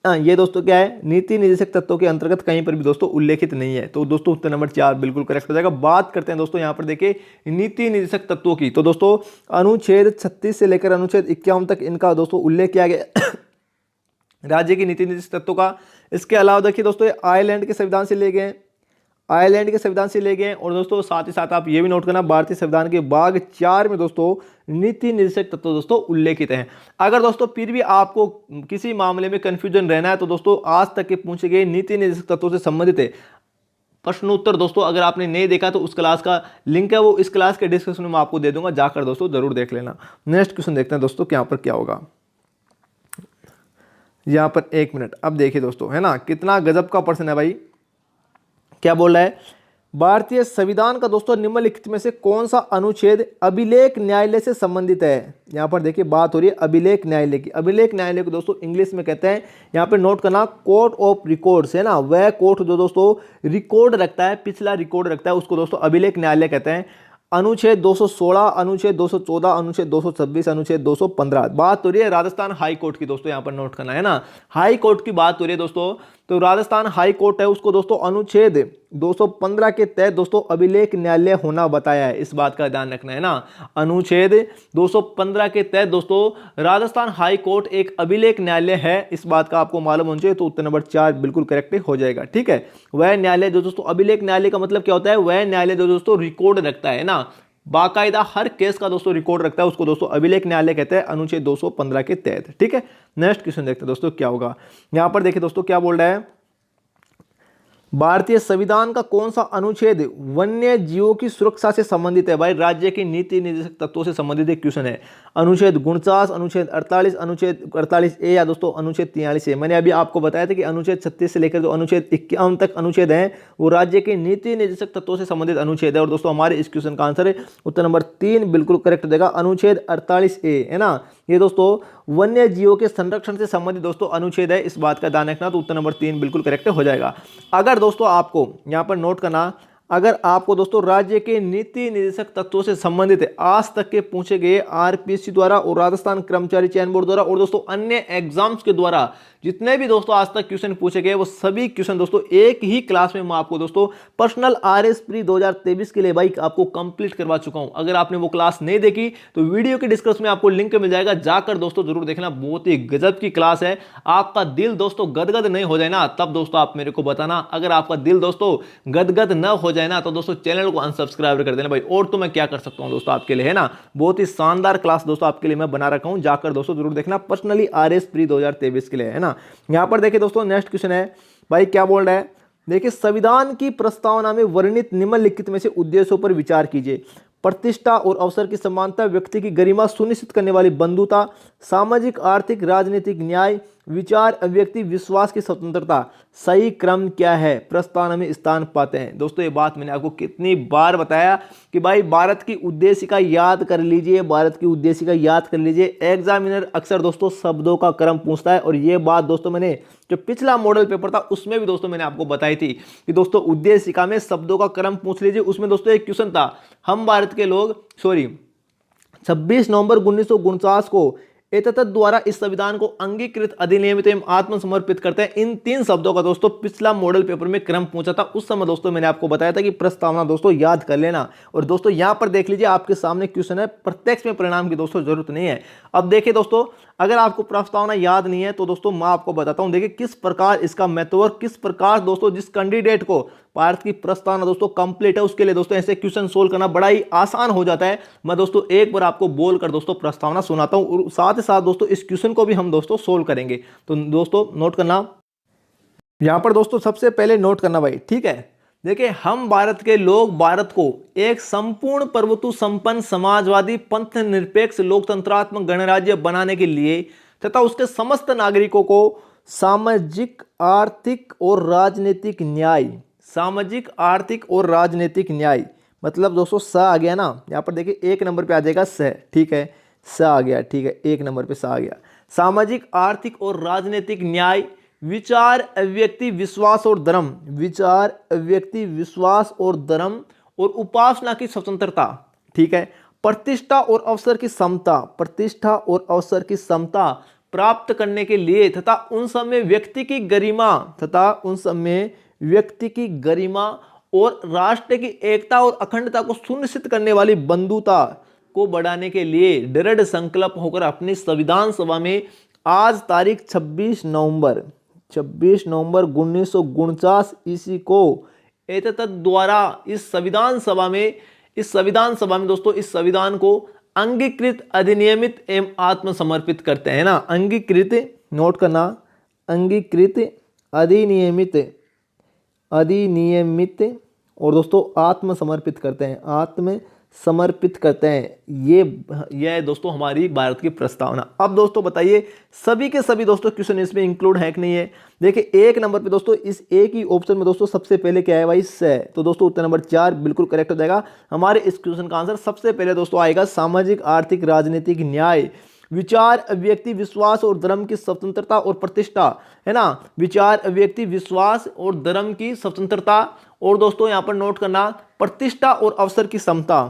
Speaker 1: ये दोस्तों क्या है, नीति निर्देशक तत्वों के अंतर्गत कहीं पर भी दोस्तों उल्लेखित नहीं है। तो दोस्तों उत्तर नंबर 4 बिल्कुल करेक्ट हो जाएगा। बात करते हैं दोस्तों यहाँ पर देखिए नीति निर्देशक तत्वों की, तो दोस्तों अनुच्छेद 36 से लेकर अनुच्छेद 51 तक इनका दोस्तों उल्लेख किया गया राज्य की नीति निर्देशक तत्वों का। इसके अलावा देखिए दोस्तों ये आयरलैंड के संविधान से ले गए, आयरलैंड के संविधान से ले गए। और दोस्तों साथ ही साथ आप ये भी नोट करना भारतीय संविधान के भाग 4 में दोस्तों नीति निर्देशक तत्व दोस्तों उल्लेखित हैं। अगर दोस्तों फिर भी आपको किसी मामले में कंफ्यूजन रहना है तो दोस्तों आज तक के पूछे गए नीति निर्देशक तत्वों से संबंधित है प्रश्नोत्तर दोस्तों अगर आपने नहीं देखा तो उस क्लास का लिंक है वो इस क्लास के डिस्क्रिप्शन में आपको दे दूंगा, जाकर दोस्तों जरूर देख लेना। नेक्स्ट क्वेश्चन देखते हैं दोस्तों यहाँ पर क्या होगा। यहाँ पर 1 मिनट, अब देखिए दोस्तों है ना कितना गजब का प्रश्न है भाई। क्या बोल रहा है, भारतीय संविधान का दोस्तों निम्नलिखित में से कौन सा अनुच्छेद अभिलेख न्यायालय से संबंधित है। यहाँ पर देखिए बात हो रही है अभिलेख न्यायालय की। अभिलेख न्यायालय को दोस्तों इंग्लिश में कहते हैं, यहाँ पे नोट करना कोर्ट ऑफ रिकॉर्ड्स है ना, वह कोर्ट जो दोस्तों रिकॉर्ड रखता है, पिछला रिकॉर्ड रखता है, उसको दोस्तों अभिलेख न्यायालय कहते हैं। अनुच्छेद 216, अनुच्छेद 214, अनुच्छेद 226, अनुच्छेद 215। बात हो रही है राजस्थान हाई कोर्ट की दोस्तों, यहाँ पर नोट करना है ना, हाई कोर्ट की बात हो रही है दोस्तों। तो राजस्थान हाई कोर्ट है उसको दोस्तों अनुच्छेद 215 के तहत दोस्तों अभिलेख न्यायालय होना बताया है, इस बात का ध्यान रखना है ना। अनुच्छेद 215 के तहत दोस्तों राजस्थान हाई कोर्ट एक अभिलेख न्यायालय है, इस बात का आपको मालूम होना चाहिए। तो उत्तर नंबर 4 बिल्कुल करेक्ट हो जाएगा। ठीक है, वह न्यायालय जो दोस्तों, अभिलेख न्यायालय का मतलब क्या होता है, वह न्यायालय जो दोस्तों रिकॉर्ड रखता है ना, बाकायदा हर केस का दोस्तों रिकॉर्ड रखता है, उसको दोस्तों अभिलेख न्यायालय कहते हैं अनुच्छेद 215 के तहत। ठीक है, नेक्स्ट क्वेश्चन देखते हैं दोस्तों क्या होगा। यहां पर देखिए दोस्तों क्या बोल रहा है, भारतीय संविधान का कौन सा अनुच्छेद वन्य जीवों की सुरक्षा से संबंधित है। भाई राज्य की नीति निर्देशक तत्वों से संबंधित एक क्वेश्चन है। अनुच्छेद 49, अनुच्छेद 48, अनुच्छेद 48A या दोस्तों अनुच्छेद 43A। मैंने अभी आपको बताया था कि अनुच्छेद 36 से लेकर जो अनुच्छेद 51 तक अनुच्छेद है वो राज्य के नीति निर्देशक तत्वों से संबंधित अनुच्छेद है। और दोस्तों हमारे इस क्वेश्चन का आंसर है उत्तर नंबर 3 बिल्कुल करेक्ट हो जाएगा, अनुच्छेद 48A है ना। ये दोस्तों वन्य जीवों के संरक्षण से संबंधित दोस्तों अनुच्छेद है, इस बात का ध्यान रखना। तो उत्तर नंबर 3 बिल्कुल करेक्ट हो जाएगा। अगर दोस्तों आपको यहां पर नोट करना, अगर आपको दोस्तों राज्य के नीति निर्देशक तत्वों से संबंधित आज तक के पूछे गए आरपीएससी द्वारा और राजस्थान कर्मचारी चयन बोर्ड द्वारा और दोस्तों अन्य एग्जाम्स के द्वारा जितने भी दोस्तों आज तक क्वेश्चन पूछे गए वो सभी क्वेश्चन दोस्तों एक ही क्लास में मैं आपको दोस्तों पर्सनल आरएस प्री 2023 के लिए भाई आपको कंप्लीट करवा चुका हूं। अगर आपने वो क्लास नहीं देखी तो वीडियो के डिस्क्रिप्शन में आपको लिंक मिल जाएगा, जाकर दोस्तों जरूर देखना, बहुत ही गजब की क्लास है। आपका दिल दोस्तों गदगद नहीं हो जाए ना तब दोस्तों आप मेरे को बताना, अगर आपका दिल दोस्तों गदगद न हो जाए ना तो दोस्तों चैनल को अनसब्सक्राइब कर देना भाई। और तो मैं क्या कर सकता हूं दोस्तों आपके लिए, है ना। बहुत ही शानदार क्लास दोस्तों आपके लिए मैं बना रखा हूं, जाकर दोस्तों जरूर देखना पर्सनली आरएस प्री 2023 के लिए, है ना। यहां पर देखिए दोस्तों नेक्स्ट क्वेश्चन है भाई, क्या बोल रहा है, देखिए संविधान की प्रस्तावना में वर्णित निम्नलिखित में से उद्देश्यों पर विचार कीजिए। प्रतिष्ठा और अवसर की समानता, व्यक्ति की गरिमा सुनिश्चित करने वाली बंधुता, सामाजिक आर्थिक राजनीतिक न्याय, विचार अभिव्यक्ति विश्वास की स्वतंत्रता। सही क्रम क्या है, प्रस्तावना में स्थान पाते हैं। दोस्तों ये बात मैंने आपको कितनी बार बताया कि भाई भारत की उद्देशिका याद कर लीजिए, भारत की उद्देशिका याद कर लीजिए। एग्जामिनर अक्सर दोस्तों शब्दों का क्रम पूछता है और ये बात दोस्तों मैंने जो पिछला मॉडल पेपर था उसमें भी दोस्तों मैंने आपको बताई थी कि दोस्तों उद्देशिका में शब्दों का क्रम पूछ लीजिए। उसमें दोस्तों एक क्वेश्चन था, हम भारत के लोग 26 नवंबर 1949 को एतत् द्वारा इस संविधान को अंगीकृत अधिनियमित एवं आत्मसमर्पित करते हैं। इन 3 शब्दों का दोस्तों पिछला मॉडल पेपर में क्रम पूछा था, उस समय दोस्तों मैंने आपको बताया था कि प्रस्तावना दोस्तों याद कर लेना। और दोस्तों यहां पर देख लीजिए आपके सामने क्वेश्चन है, प्रत्यक्ष में परिणाम की दोस्तों जरूरत नहीं है। अब देखिए दोस्तों अगर आपको प्रस्तावना याद नहीं है तो दोस्तों मैं आपको बताता हूं, देखिए किस प्रकार इसका महत्व और किस प्रकार दोस्तों जिस कैंडिडेट को भारत की प्रस्तावना दोस्तों कंप्लीट है उसके लिए दोस्तों ऐसे क्वेश्चन सोल्व करना बड़ा ही आसान हो जाता है। मैं दोस्तों एक बार आपको बोलकर दोस्तों प्रस्तावना सुनाता हूं और साथ ही साथ दोस्तों इस क्वेश्चन को भी हम दोस्तों सोल्व करेंगे। तो दोस्तों नोट करना, यहां पर दोस्तों सबसे पहले नोट करना भाई, ठीक है। देखिए हम भारत के लोग भारत को एक संपूर्ण प्रभुत्व संपन्न समाजवादी पंथ निरपेक्ष लोकतंत्रात्मक गणराज्य बनाने के लिए तथा उसके समस्त नागरिकों को सामाजिक आर्थिक और राजनीतिक न्याय, सामाजिक आर्थिक और राजनीतिक न्याय मतलब दोस्तों स आ गया ना, यहाँ पर देखिए 1 नंबर पे आ जाएगा स, ठीक है, स आ गया, ठीक है, 1 नंबर पे स आ गया। सामाजिक आर्थिक और राजनीतिक न्याय, विचार अभिव्यक्ति विश्वास और धर्म, विचार अभिव्यक्ति विश्वास और धर्म और उपासना की स्वतंत्रता, ठीक है। प्रतिष्ठा और अवसर की समता, प्रतिष्ठा और अवसर की समता प्राप्त करने के लिए तथा उन सब में व्यक्ति की गरिमा, तथा उन सब में व्यक्ति की गरिमा और राष्ट्र की एकता और अखंडता को सुनिश्चित करने वाली बंधुता को बढ़ाने के लिए दृढ़ संकल्प होकर अपनी संविधान सभा में आज तारीख 26 नवंबर 1949 ईस्वी को एतत् द्वारा इस संविधान सभा में दोस्तों इस संविधान को अंगीकृत अधिनियमित एवं आत्मसमर्पित करते हैं ना। अंगीकृत नोट करना, अंगीकृत अधिनियमित और दोस्तों आत्मसमर्पित करते हैं, आत्मसमर्पित करते हैं। ये दोस्तों हमारी भारत की प्रस्तावना। अब दोस्तों बताइए सभी के सभी दोस्तों क्वेश्चन इसमें इंक्लूड है कि नहीं है। देखिए 1 नंबर पे दोस्तों इस एक ही ऑप्शन में दोस्तों सबसे पहले क्या है भाई, स। तो दोस्तों उत्तर नंबर 4 बिल्कुल करेक्ट हो जाएगा। हमारे इस क्वेश्चन का आंसर सबसे पहले दोस्तों आएगा सामाजिक आर्थिक राजनीतिक न्याय, विचार अभिव्यक्ति विश्वास और धर्म की स्वतंत्रता और प्रतिष्ठा, है ना। विचार अभिव्यक्ति विश्वास और धर्म की स्वतंत्रता और दोस्तों यहां पर नोट करना प्रतिष्ठा और अवसर की समता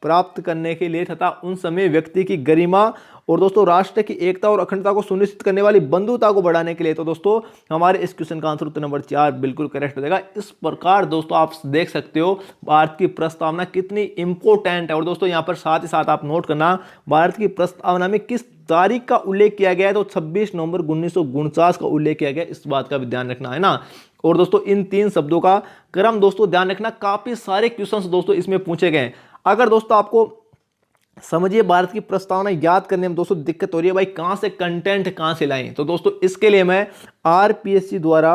Speaker 1: प्राप्त करने के लिए तथा उन समय व्यक्ति की गरिमा और दोस्तों राष्ट्र की एकता और अखंडता को सुनिश्चित करने वाली बंधुता को बढ़ाने के लिए। तो दोस्तों हमारे इस क्वेश्चन का आंसर उत्तर नंबर 4 बिल्कुल करेक्ट हो जाएगा। इस प्रकार दोस्तों आप देख सकते हो भारत की प्रस्तावना कितनी इंपॉर्टेंट है। और दोस्तों यहाँ पर साथ ही साथ आप नोट करना, भारत की प्रस्तावना में किस तारीख का उल्लेख किया गया है, तो 26 नवंबर 1949 का उल्लेख किया गया, इस बात का भी ध्यान रखना है ना। और दोस्तों इन 3 शब्दों का क्रम दोस्तों ध्यान रखना, काफी सारे क्वेश्चंस दोस्तों इसमें पूछे गए हैं। अगर दोस्तों आपको समझिए भारत की प्रस्तावना याद करने में दोस्तों दिक्कत हो रही है, भाई कहां से कंटेंट कहां से लाएं, तो दोस्तों इसके लिए मैं आरपीएससी द्वारा,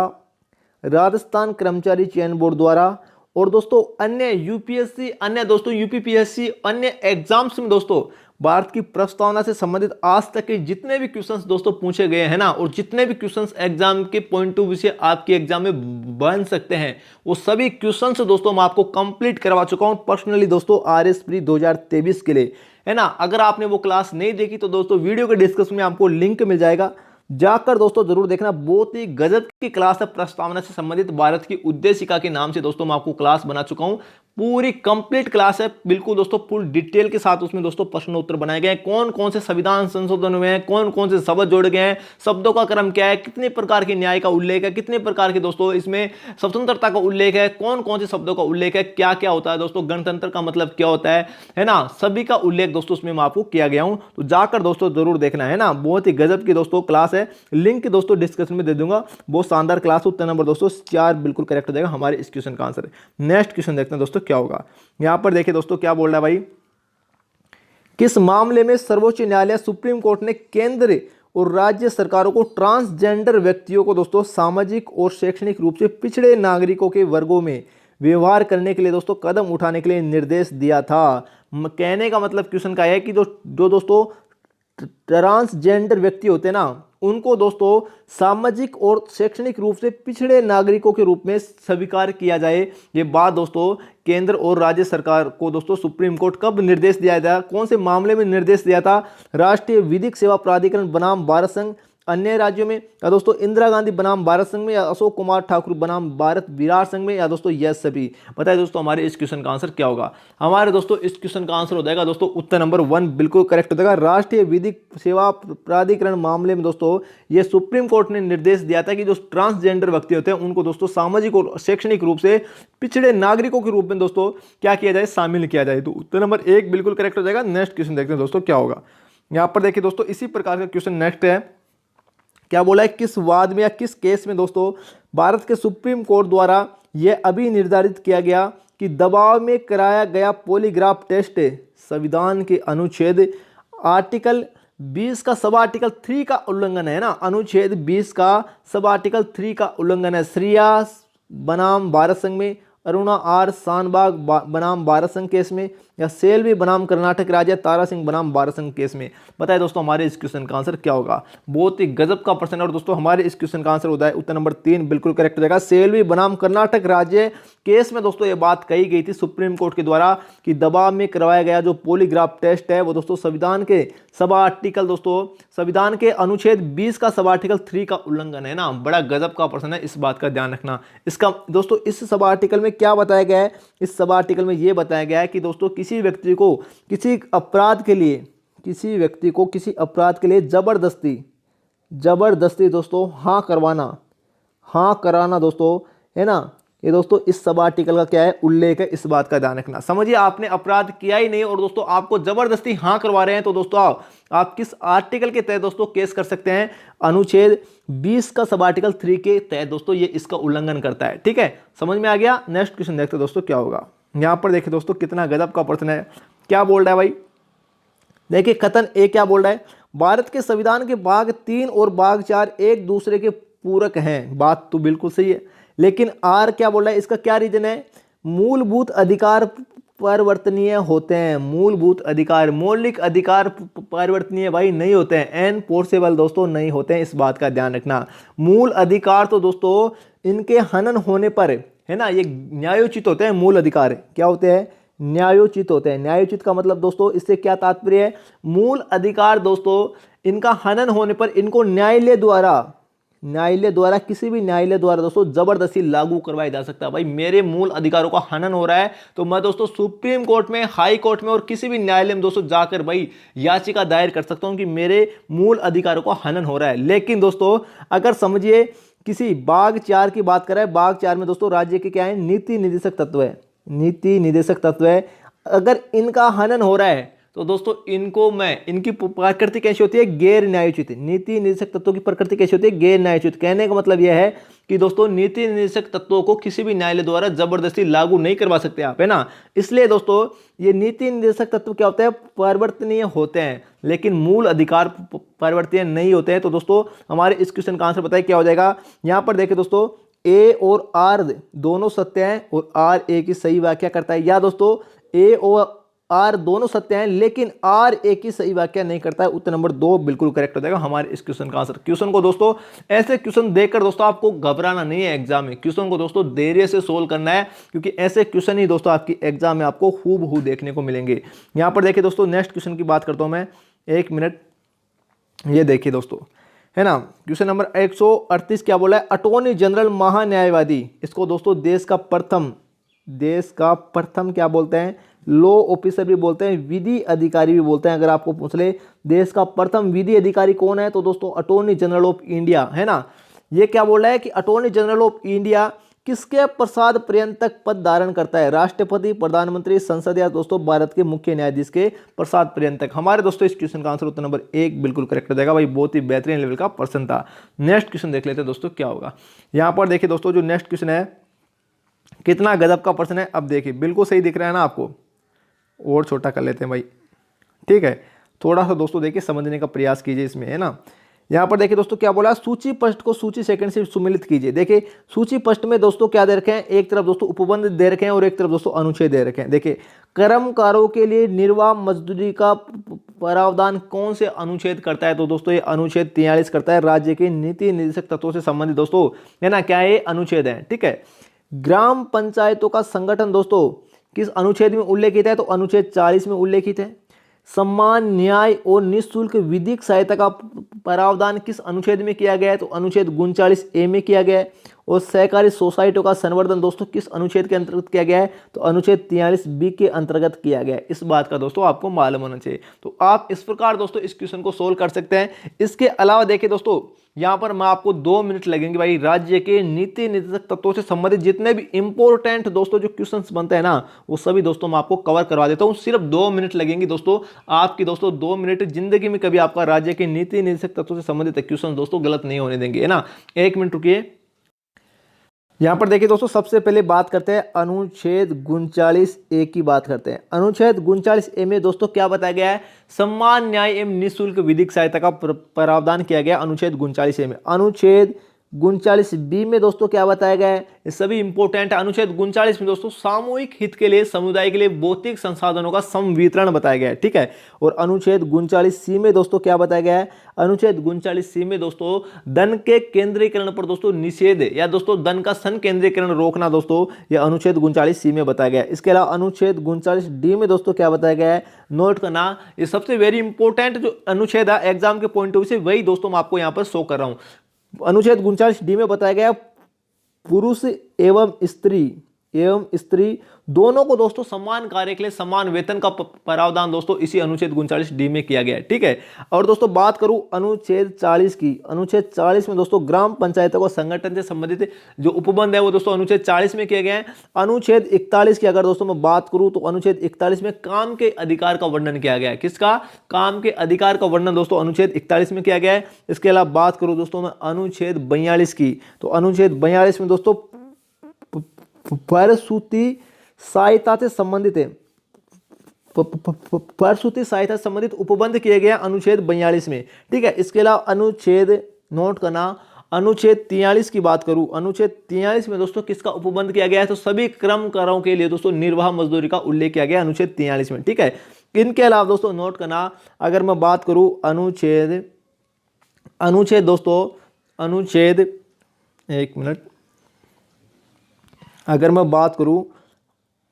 Speaker 1: राजस्थान कर्मचारी चयन बोर्ड द्वारा और दोस्तों अन्य यूपीएससी, अन्य दोस्तों यूपीपीएससी, अन्य एग्जाम्स में दोस्तों भारत की प्रस्तावना से संबंधित आज तक के जितने भी क्वेश्चंस दोस्तों पूछे गए हैं ना, और जितने भी क्वेश्चंस एग्जाम के पॉइंट ऑफ व्यू से आपके एग्जाम में बन सकते हैं, वो सभी क्वेश्चंस दोस्तों मैं आपको कंप्लीट करवा चुका हूं पर्सनली दोस्तों आरएस प्री 2023 के लिए, है ना। अगर आपने वो क्लास नहीं देखी तो दोस्तों वीडियो के डिस्क्रिप्शन में आपको लिंक मिल जाएगा, जाकर दोस्तों जरूर देखना। बहुत ही गजब की क्लास है, प्रस्तावना से संबंधित भारत की उद्देशिका के नाम से दोस्तों मैं आपको क्लास बना चुका हूं। पूरी कंप्लीट क्लास है बिल्कुल दोस्तों, फुल डिटेल के साथ उसमें दोस्तों प्रश्न उत्तर बनाए गए हैं, कौन कौन से संविधान संशोधन हुए हैं, कौन कौन से शब्द जोड़े गए हैं, शब्दों का क्रम क्या है, कितने प्रकार के न्याय का उल्लेख है, कितने प्रकार के दोस्तों इसमें स्वतंत्रता का उल्लेख है, कौन कौन से शब्दों का उल्लेख है, क्या क्या होता है दोस्तों, गणतंत्र का मतलब क्या होता है ना, सभी का उल्लेख दोस्तों उसमें मैं आपको किया गया हूं। तो जाकर दोस्तों जरूर देखना, है ना। बहुत ही गजब की दोस्तों क्लास है, लिंक दोस्तों डिस्क्रिप्शन में दे दूंगा। बहुत शानदार क्लास। उत्तर नंबर दोस्तों 4 बिल्कुल करेक्ट हो जाएगा हमारे इस क्वेश्चन का आंसर। नेक्स्ट क्वेश्चन देखते हैं दोस्तों क्या होगा। यहां पर देखिए दोस्तों क्या बोल रहा है भाई, किस मामले में सर्वोच्च न्यायालय सुप्रीम कोर्ट ने केंद्र और राज्य सरकारों को ट्रांसजेंडर व्यक्तियों को दोस्तों सामाजिक और शैक्षणिक रूप से पिछड़े नागरिकों के वर्गों में व्यवहार करने के लिए दोस्तों कदम उठाने के लिए निर्देश दिया था। कहने का मतलब क्वेश्चन का है कि जो दोस्तों ट्रांसजेंडर व्यक्ति होते हैं ना, उनको दोस्तों सामाजिक और शैक्षणिक रूप से पिछड़े नागरिकों के रूप में स्वीकार किया जाए। ये बात दोस्तों केंद्र और राज्य सरकार को दोस्तों सुप्रीम कोर्ट कब निर्देश दिया था, कौन से मामले में निर्देश दिया था, राष्ट्रीय विधिक सेवा प्राधिकरण बनाम भारत संघ अन्य राज्यों में, या दोस्तों इंदिरा गांधी बनाम भारत संघ में, या अशोक कुमार ठाकुर बनाम भारत विराट संघ में, या दोस्तों यह सभी। बताइए दोस्तों हमारे इस क्वेश्चन का आंसर क्या होगा। हमारे दोस्तों इस क्वेश्चन का आंसर हो जाएगा दोस्तों उत्तर नंबर 1 बिल्कुल करेक्ट हो जाएगा। राष्ट्रीय विधिक सेवा प्राधिकरण मामले में दोस्तों ये सुप्रीम कोर्ट ने निर्देश दिया था कि जो ट्रांसजेंडर व्यक्ति होते हैं उनको दोस्तों सामाजिक और शैक्षणिक रूप से पिछड़े नागरिकों के रूप में दोस्तों क्या किया जाए, शामिल किया जाए। तो उत्तर नंबर 1 बिल्कुल करेक्ट हो जाएगा। नेक्स्ट क्वेश्चन देखते हैं दोस्तों क्या होगा। यहाँ पर देखिए दोस्तों इसी प्रकार का क्वेश्चन नेक्स्ट है, क्या बोला है, किस वाद में या किस केस में दोस्तों भारत के सुप्रीम कोर्ट द्वारा यह अभी निर्धारित किया गया कि दबाव में कराया गया पॉलीग्राफ टेस्ट संविधान के अनुच्छेद आर्टिकल 20 का सब आर्टिकल 3 का उल्लंघन है ना, अनुच्छेद 20 का सब आर्टिकल 3 का उल्लंघन है। श्रिया बनाम भारत संघ में, अरुणा आर शानबाग बनाम भारत संघ केस में, या सेल्वी बनाम कर्नाटक राज्य तारा सिंह बनाम भारत संघ केस में। बताइए दोस्तों हमारे इस क्वेश्चन का आंसर क्या होगा। बहुत ही गजब का प्रश्न है और दोस्तों हमारे इस क्वेश्चन का आंसर होता है उत्तर नंबर 3 बिल्कुल करेक्ट हो जाएगा। सेल्वी बनाम कर्नाटक राज्य केस में दोस्तों ये बात कही गई थी सुप्रीम कोर्ट के द्वारा कि दबाव में करवाया गया जो पॉलीग्राफ टेस्ट है वो दोस्तों संविधान के सब आर्टिकल दोस्तों संविधान के अनुच्छेद 20 का सब आर्टिकल 3 का उल्लंघन है ना। बड़ा गजब का प्रश्न है, इस बात का ध्यान रखना। इसका दोस्तों इस सब आर्टिकल में क्या बताया गया है, इस सब आर्टिकल में यह बताया गया है कि दोस्तों किसी व्यक्ति को किसी अपराध के लिए, किसी व्यक्ति को किसी अपराध के लिए जबरदस्ती दोस्तों हाँ कराना दोस्तों, है ना। ये दोस्तों इस सब आर्टिकल का क्या है, उल्लेख है, इस बात का ध्यान रखना। समझिए आपने अपराध किया ही नहीं और दोस्तों आपको जबरदस्ती हाँ करवा रहे हैं, तो दोस्तों आप किस आर्टिकल के तहत दोस्तों केस कर सकते हैं, अनुच्छेद 20 का सब आर्टिकल 3 के तहत दोस्तों ये इसका उल्लंघन करता है। ठीक है, समझ में आ गया। नेक्स्ट क्वेश्चन देखते हैं दोस्तों क्या होगा। यहां पर देखिए दोस्तों कितना गजब का प्रश्न है, क्या बोल रहा है भाई। देखिए कथन ए क्या बोल रहा है, भारत के संविधान के भाग 3 और भाग 4 एक दूसरे के पूरक हैं। बात तो बिल्कुल सही है, लेकिन आर क्या बोल रहा है, इसका क्या रीजन है, मूलभूत अधिकार परिवर्तनीय होते हैं। मूलभूत अधिकार, मौलिक अधिकार परिवर्तनीय भाई नहीं होते हैं, एनफोर्सेबल दोस्तों नहीं होते हैं, इस बात का ध्यान रखना। मूल अधिकार तो दोस्तों इनके हनन होने पर, है ना, ये न्यायोचित होते हैं। मूल अधिकार क्या होते हैं, न्यायोचित होते हैं। न्यायोचित का मतलब दोस्तों इससे क्या तात्पर्य है, मूल अधिकार दोस्तों इनका हनन होने पर इनको न्यायालय द्वारा, न्यायालय द्वारा, किसी भी न्यायालय द्वारा दोस्तों जबरदस्ती लागू करवाया जा सकता है। भाई मेरे मूल अधिकारों का हनन हो रहा है तो मैं दोस्तों सुप्रीम कोर्ट में, हाई कोर्ट में और किसी भी न्यायालय में दोस्तों जाकर भाई याचिका दायर कर सकता हूं कि मेरे मूल अधिकारों का हनन हो रहा है। लेकिन दोस्तों अगर समझिए किसी बाघ 4 की बात करें, बाघ 4 में दोस्तों राज्य के क्या है, नीति निर्देशक तत्व है, नीति निर्देशक तत्व है। अगर इनका हनन हो रहा है तो दोस्तों इनको मैं, इनकी प्रकृति कैसी होती है, गैर न्यायोचित। नीति निर्देशक तत्वों की प्रकृति कैसी होती है, गैर न्यायोचित। कहने का मतलब यह है कि दोस्तों नीति निर्देशक तत्वों को किसी भी न्यायालय द्वारा जबरदस्ती लागू नहीं करवा सकते आप, है ना। इसलिए दोस्तों ये नीति निर्देशक तत्व क्या होते हैं, परिवर्तनीय होते हैं, लेकिन मूल अधिकार परिवर्तनीय नहीं होते हैं। तो दोस्तों हमारे इस क्वेश्चन का आंसर बताइए क्या हो जाएगा। यहां पर देखिए दोस्तों ए और आर दोनों सत्य हैं और आर ए की सही व्याख्या करता है, या दोस्तों ए और आर दोनों सत्य हैं लेकिन आर ए की सही व्याख्या नहीं करता है। उत्तर नंबर 2 बिल्कुल करेक्ट हो जाएगा हमारे इस क्वेश्चन का आंसर। क्वेश्चन को दोस्तों ऐसे क्वेश्चन देखकर दोस्तों आपको घबराना नहीं है एग्जाम में, क्वेश्चन को दोस्तों धैर्य से सोल्व करना है, क्योंकि ऐसे क्वेश्चन ही दोस्तों आपकी एग्जाम में आपको हूबहू देखने को मिलेंगे। यहां पर देखिए दोस्तों नेक्स्ट क्वेश्चन की बात करता हूं मैं, 1 मिनट। ये देखिए दोस्तों, है ना, क्वेश्चन नंबर 138 क्या बोला है, अटॉर्नी जनरल महान्यायवादी, इसको दोस्तों देश का प्रथम क्या बोलते हैं, लॉ ऑफिसर भी बोलते हैं, विधि अधिकारी भी बोलते हैं। अगर आपको पूछ ले देश का प्रथम विधि अधिकारी कौन है, तो दोस्तों अटॉर्नी जनरल ऑफ इंडिया, है ना। ये क्या बोल रहा है कि अटॉर्नी जनरल ऑफ इंडिया किसके प्रसाद पर्यंतक पद धारण करता है, राष्ट्रपति, प्रधानमंत्री, संसद, या दोस्तों भारत के मुख्य न्यायाधीश के प्रसाद पर्यंतक। हमारे दोस्तों इस क्वेश्चन का आंसर उत्तर नंबर 1 बिल्कुल करेक्ट हो जाएगा। भाई बहुत ही बेहतरीन लेवल का प्रश्न था। नेक्स्ट क्वेश्चन देख लेते हैं दोस्तों क्या होगा। यहां पर देखिए दोस्तों जो नेक्स्ट क्वेश्चन है, कितना गजब का प्रश्न है। अब देखिए बिल्कुल सही दिख रहा है ना आपको, और छोटा कर लेते हैं भाई, ठीक है। थोड़ा सा दोस्तों देखिए समझने का प्रयास कीजिए इसमें, है ना। यहां पर देखिए दोस्तों क्या बोला, सूची पृष्ठ को सूची सेकंड से सुमिलित कीजिए। देखिए सूची पृष्ठ में दोस्तों क्या दे रखे हैं, एक तरफ दोस्तों उपबंध दे रखे हैं और एक तरफ दोस्तों अनुच्छेद दे रखे हैं। देखिए कर्मकारों के लिए निर्वाह मजदूरी का प्रावधान कौन से अनुच्छेद करता है, तो दोस्तों ये अनुच्छेद 43 करता है। राज्य के नीति निर्देशक तत्वों से संबंधित दोस्तों, है ना, क्या ये अनुच्छेद है, ठीक है। ग्राम पंचायतों का संगठन दोस्तों किस अनुच्छेद में उल्लेखित है, तो अनुच्छेद 40 में उल्लेखित है। सम्मान, न्याय और निःशुल्क विधिक सहायता का प्रावधान किस अनुच्छेद में किया गया है, तो अनुच्छेद 39A में किया गया है। और सहकारी सोसाइटियों का संवर्धन दोस्तों किस अनुच्छेद के अंतर्गत किया गया है, तो अनुच्छेद 43B के अंतर्गत किया गया है। इस बात का दोस्तों आपको मालूम होना चाहिए। तो आप इस प्रकार दोस्तों इस क्वेश्चन को सोल्व कर सकते हैं। इसके अलावा देखिए दोस्तों यहां पर मैं आपको 2 मिनट लगेंगे भाई, राज्य के नीति निर्देशक तत्वों से संबंधित जितने भी इंपॉर्टेंट दोस्तों जो क्वेश्चंस बनते हैं ना, वो सभी दोस्तों मैं आपको कवर करवा देता हूं। सिर्फ 2 मिनट लगेंगे दोस्तों आपकी, दोस्तों 2 मिनट जिंदगी में कभी आपका राज्य के नीति निर्देशक तत्वों से संबंधित क्वेश्चन दोस्तों गलत नहीं होने देंगे, है ना। 1 मिनट रुकिए। यहां पर देखिए दोस्तों सबसे पहले बात करते हैं अनुच्छेद 39A की बात करते हैं। अनुच्छेद 39A में दोस्तों क्या बताया गया है, सम्मान, न्याय एवं निःशुल्क विधिक सहायता का प्रावधान किया गया अनुच्छेद 39A में। अनुच्छेद 39B में दोस्तों क्या बताया गया है, ये सभी इंपॉर्टेंट है। अनुच्छेद 39 में दोस्तों सामूहिक हित के लिए, समुदाय के लिए भौतिक संसाधनों का संवितरण बताया गया है, ठीक है। और अनुच्छेद 39C में दोस्तों क्या बताया गया है, अनुच्छेद 39C में दोस्तों धन के केंद्रीकरण पर दोस्तों निषेध, या दोस्तों धन का संकेंद्रीकरण रोकना दोस्तों, यह अनुच्छेद 39C में बताया गया है। इसके अलावा अनुच्छेद 39D में दोस्तों क्या बताया गया है, नोट करना, ये सबसे वेरी इंपॉर्टेंट जो अनुच्छेद है एग्जाम के पॉइंट ऑफ व्यू से, वही दोस्तों मैं आपको यहाँ पर शो कर रहा हूँ। अनुच्छेद 39D में बताया गया पुरुष एवं स्त्री दोनों को दोस्तों समान कार्य के लिए समान वेतन का प्रावधान दोस्तों इसी अनुच्छेद 39D में किया गया है, ठीक है। और दोस्तों बात करूं अनुच्छेद 40 की, अनुच्छेद 40 में दोस्तों ग्राम पंचायतों को संगठन से संबंधित जो उपबंध है वो दोस्तों अनुच्छेद 40 में किया गया है। अनुच्छेद 41 की अगर दोस्तों मैं बात करूं तो अनुच्छेद 41 में काम के अधिकार का वर्णन किया गया है। किसका, काम के अधिकार का वर्णन दोस्तों अनुच्छेद 41 में किया गया है। इसके अलावा बात करूं दोस्तों मैं अनुच्छेद 42 की, तो अनुच्छेद 42 में दोस्तों प्रसूति सहायता से संबंधित है, प्रसूति सहायता से संबंधित उपबंध किए गए अनुच्छेद 42 में, ठीक है। इसके अलावा अनुच्छेद, नोट करना, अनुच्छेद 43 की बात करूं, अनुच्छेद 43 में दोस्तों किसका उपबंध किया गया है, तो सभी कर्मकारों के लिए दोस्तों निर्वाह मजदूरी का उल्लेख किया गया अनुच्छेद 43 में, ठीक है। इनके अलावा दोस्तों नोट करना, अगर मैं बात करूं अनुच्छेद दोस्तों, अनुच्छेद, एक मिनट, अगर मैं बात करूं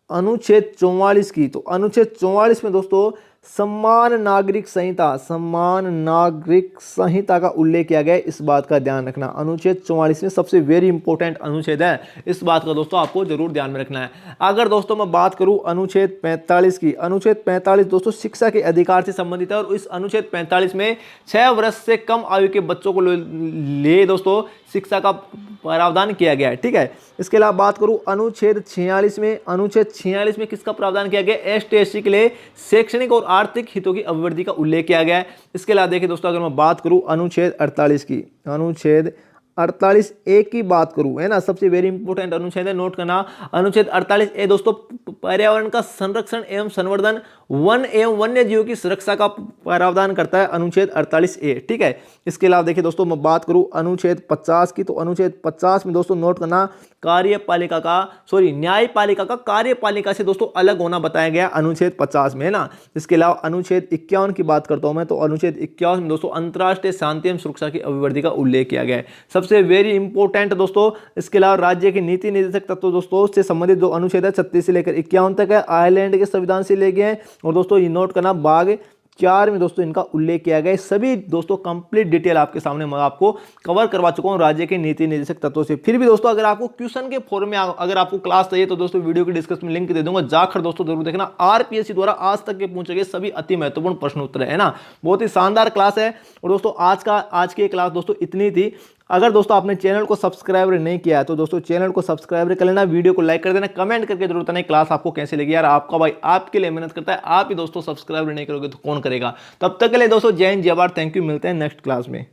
Speaker 1: अनुच्छेद 44 की, तो अनुच्छेद 44 में दोस्तों समान नागरिक संहिता, समान नागरिक संहिता का उल्लेख किया गया है, इस बात का ध्यान रखना। अनुच्छेद 44 में सबसे वेरी इंपॉर्टेंट अनुच्छेद है, इस बात का दोस्तों आपको जरूर ध्यान में रखना है। अगर दोस्तों मैं बात करूं अनुच्छेद 45 की, अनुच्छेद 45 दोस्तों शिक्षा के अधिकार से संबंधित है, और इस अनुच्छेद 45 में 6 वर्ष से कम आयु के बच्चों को ले दोस्तों शिक्षा का प्रावधान किया गया है, ठीक है। इसके अलावा बात करूं अनुच्छेद 46 में, अनुच्छेद 46 में किसका प्रावधान किया गया? एसटी एससी के लिए शैक्षणिक और आर्थिक हितों की अभिवृद्धि का उल्लेख किया गया है। इसके अलावा देखिए दोस्तों, अगर मैं बात करूं अनुच्छेद 48 की, अनुच्छेद 48 ए की बात करूं, है ना, सबसे वेरी इंपॉर्टेंट अनुच्छेद है, नोट करना। अनुच्छेद 48 ए दोस्तों पर्यावरण का संरक्षण एवं संवर्धन, वन एवं वन्य जीवों की सुरक्षा का प्रावधान करता है अनुच्छेद 48 ए, ठीक है। इसके अलावा देखिए दोस्तों, मैं बात करूं अनुच्छेद 50 की, तो अनुच्छेद 50 में दोस्तों नोट करना, कार्यपालिका का न्यायपालिका का कार्यपालिका से दोस्तों अलग होना बताया गया अनुच्छेद 50 में, है ना। इसके अलावा अनुच्छेद 51 की बात करता हूं मैं, तो अनुच्छेद 51 में दोस्तों अंतर्राष्ट्रीय शांति एवं सुरक्षा की अभिवृद्धि का उल्लेख किया गया है, सबसे वेरी इंपॉर्टेंट दोस्तों। इसके अलावा राज्य के नीति निर्देशक तत्व दोस्तों से संबंधित जो अनुच्छेद है 36 से लेकर 51 तक है, आयरलैंड के संविधान से ले गए हैं, और दोस्तों ये नोट करना भाग 4 में दोस्तों इनका उल्लेख किया गया है। सभी दोस्तों कंप्लीट डिटेल आपके सामने मैं आपको कवर करवा चुका हूं राज्य के नीति निर्देशक तत्वों से। फिर भी दोस्तों अगर आपको क्वेश्चन के फॉर्म में अगर आपको क्लास चाहिए तो दोस्तों वीडियो के डिस्क्रिप्शन में लिंक दे दूंगा, जाकर दोस्तों जरूर देखना। आरपीएससी द्वारा आज तक के पूछे गए सभी अति महत्वपूर्ण प्रश्न उत्तर है ना, बहुत ही शानदार क्लास है। और दोस्तों आज की क्लास दोस्तों इतनी थी। अगर दोस्तों आपने चैनल को सब्सक्राइब नहीं किया है तो दोस्तों चैनल को सब्सक्राइब कर लेना, वीडियो को लाइक कर देना, कमेंट करके जरूर बताना क्लास आपको कैसे लगी। यार आपका भाई आपके लिए मेहनत करता है, आप ही दोस्तों सब्सक्राइब नहीं करोगे तो कौन करेगा। तब तक के लिए दोस्तों जय हिंद जय भारत, थैंक यू, मिलते हैं नेक्स्ट क्लास में।